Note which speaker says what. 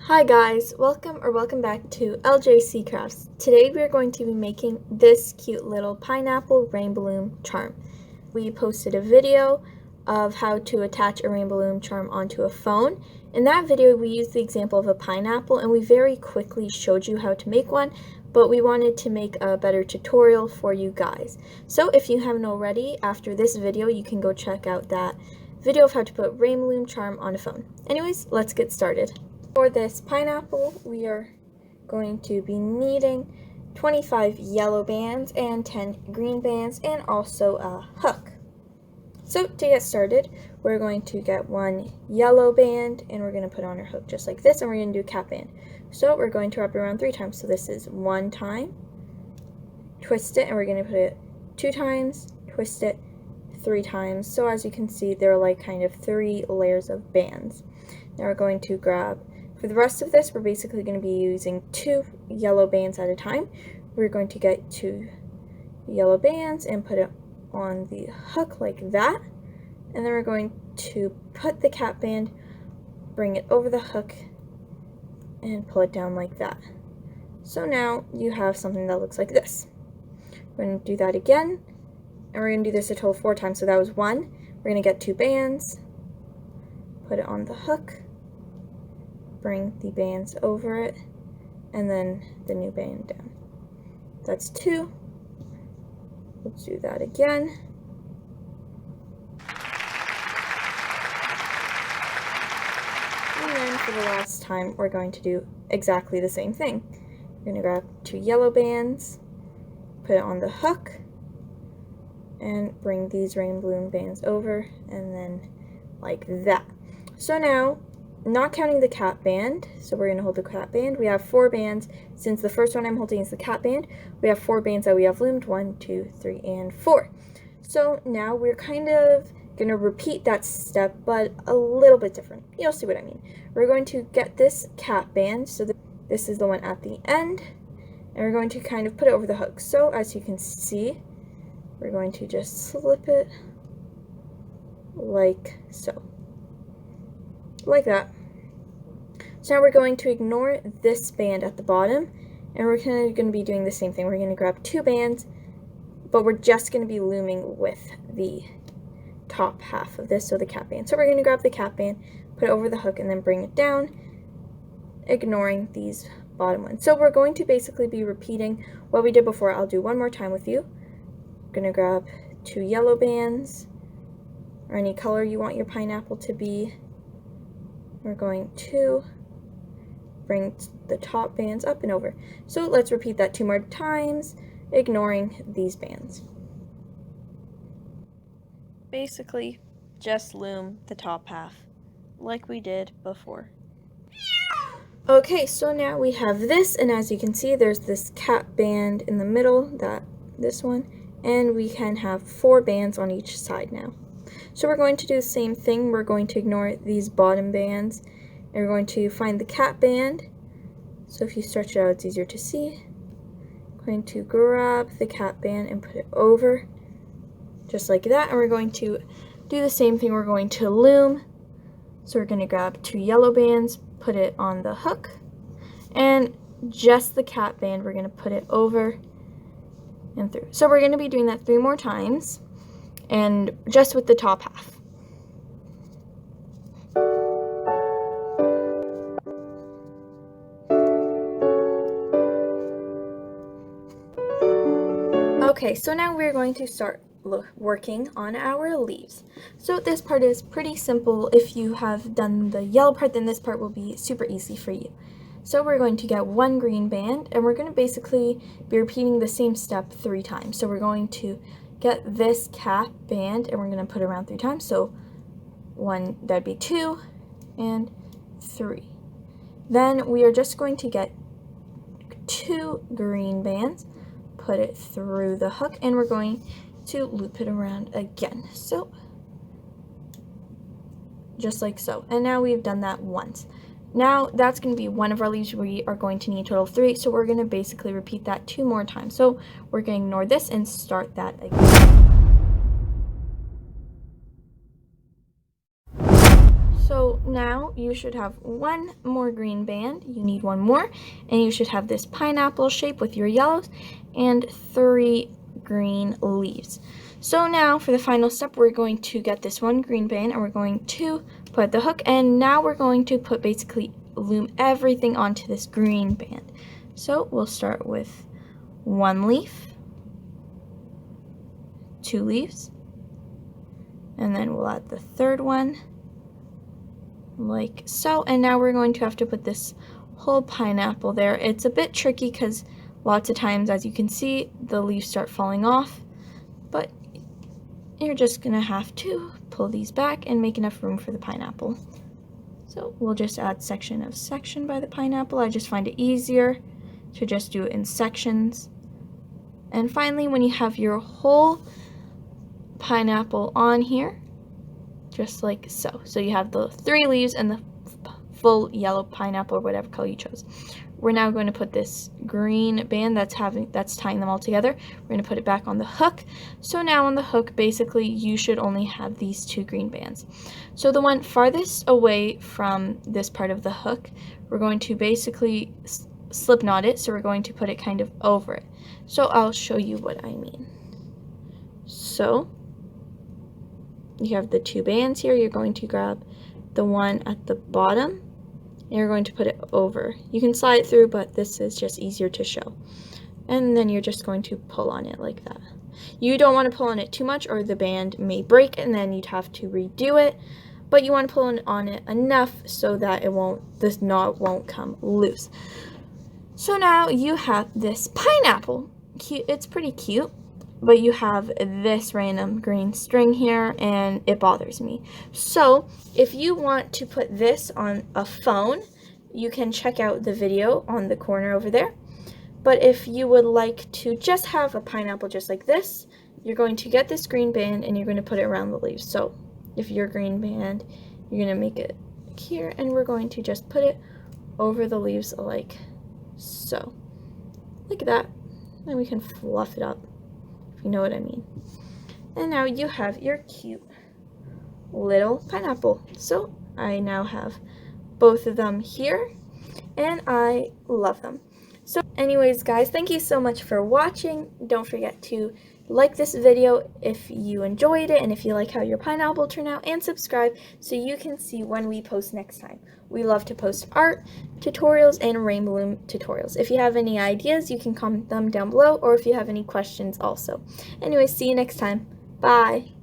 Speaker 1: Hi guys, welcome back to L.J.C Crafts. Today we are going to be making this cute little pineapple rainbow loom charm. We posted a video of how to attach a rainbow loom charm onto a phone. In that video we used the example of a pineapple and we very quickly showed you how to make one, but we wanted to make a better tutorial for you guys. So if you haven't already, after this video you can go check out that video of how to put rainbow loom charm on a phone. Anyways, let's get started. For this pineapple, we are going to be needing 25 yellow bands and 10 green bands and also a hook. So to get started, we're going to get one yellow band and we're going to put on our hook just like this, and we're going to do a cap band. So we're going to wrap it around 3 times. So this is 1 time, twist it, and we're going to put it 2 times, twist it 3 times. So as you can see, there are like kind of 3 layers of bands. Now we're going to grab, for the rest of this, we're basically going to be using 2 yellow bands at a time. We're going to get 2 yellow bands and put it on the hook like that. And then we're going to put the cap band, bring it over the hook, and pull it down like that. So now you have something that looks like this. We're going to do that again, and we're going to do this a total of 4 times. So that was 1. We're going to get 2 bands, put it on the hook, bring the bands over it, and then the new band down. That's 2. Let's do that again. And then for the last time, we're going to do exactly the same thing. We're going to grab 2 yellow bands, put it on the hook, and bring these rainbow loom bands over, and then like that. So now, not counting the cap band, so we're going to hold the cap band. We have 4 bands. Since the first one I'm holding is the cap band, we have 4 bands that we have loomed. 1, 2, 3, and 4. So now we're kind of going to repeat that step, but a little bit different. You'll see what I mean. We're going to get this cap band, so this is the one at the end, and we're going to kind of put it over the hook. So as you can see, we're going to just slip it like so. Like that. So now we're going to ignore this band at the bottom, and we're kind of going to be doing the same thing. We're going to grab 2 bands, but we're just going to be looming with the top half of this, so the cap band. So we're going to grab the cap band, put it over the hook, and then bring it down, ignoring these bottom ones. So we're going to basically be repeating what we did before. I'll do one more time with you. We're going to grab 2 yellow bands, or any color you want your pineapple to be. We're going to bring the top bands up and over. So let's repeat that 2 more times, ignoring these bands. Basically, just loom the top half, like we did before. Okay, so now we have this, and as you can see, there's this cap band in the middle, this one, and we can have 4 bands on each side now. So we're going to do the same thing. We're going to ignore these bottom bands, and we're going to find the cap band. So if you stretch it out, it's easier to see. I'm going to grab the cap band and put it over, just like that. And we're going to do the same thing. We're going to loom. So we're going to grab 2 yellow bands, put it on the hook, and just the cap band, we're going to put it over and through. So we're going to be doing that 3 more times, and just with the top half. Okay, so now we're going to start working on our leaves. So this part is pretty simple. If you have done the yellow part, then this part will be super easy for you. So we're going to get 1 green band, and we're going to basically be repeating the same step 3 times. So we're going to get this cap band, and we're going to put it around 3 times. So 1, that'd be 2, and 3. Then we are just going to get 2 green bands, put it through the hook, and we're going to loop it around again. So just like so. And now we've done that once. Now that's going to be one of our leaves. We are going to need a total of 3, so we're going to basically repeat that 2 more times. So we're going to ignore this and start that again. So now you should have one more green band. You need one more, and you should have this pineapple shape with your yellows and 3 green leaves. So now for the final step, we're going to get this one green band and we're going to put the hook, and now we're going to put basically loom everything onto this green band. So we'll start with 1 leaf, 2 leaves, and then we'll add the third one like so, and now we're going to have to put this whole pineapple there. It's a bit tricky because lots of times, as you can see, the leaves start falling off, but you're just gonna have to pull these back and make enough room for the pineapple. So we'll just add section of section by the pineapple. I just find it easier to just do it in sections. And finally, when you have your whole pineapple on here, just like so. So you have the 3 leaves and the full yellow pineapple, or whatever color you chose. We're now going to put this green band that's tying them all together. We're going to put it back on the hook. So now on the hook, basically, you should only have these 2 green bands. So the one farthest away from this part of the hook, we're going to basically slip knot it. So we're going to put it kind of over it. So I'll show you what I mean. So you have the 2 bands here. You're going to grab the one at the bottom and you're going to put it over. You can slide it through, but this is just easier to show. And then you're just going to pull on it like that. You don't want to pull on it too much or the band may break and then you'd have to redo it, but you want to pull on it enough so that this knot won't come loose. So now you have this pineapple. Cute. It's pretty cute. But you have this random green string here and it bothers me. So if you want to put this on a phone, you can check out the video on the corner over there. But if you would like to just have a pineapple just like this, you're going to get this green band and you're going to put it around the leaves. So if your green band, you're going to make it here and we're going to just put it over the leaves like so. Like that. Then we can fluff it up, if you know what I mean. And now you have your cute little pineapple. So I now have both of them here and I love them. So anyways guys, thank you so much for watching. Don't forget to like this video if you enjoyed it and if you like how your pineapple turned out, and subscribe so you can see when we post next time. We love to post art tutorials and rainbow loom tutorials. If you have any ideas, you can comment them down below, or if you have any questions also. Anyways, see you next time. Bye.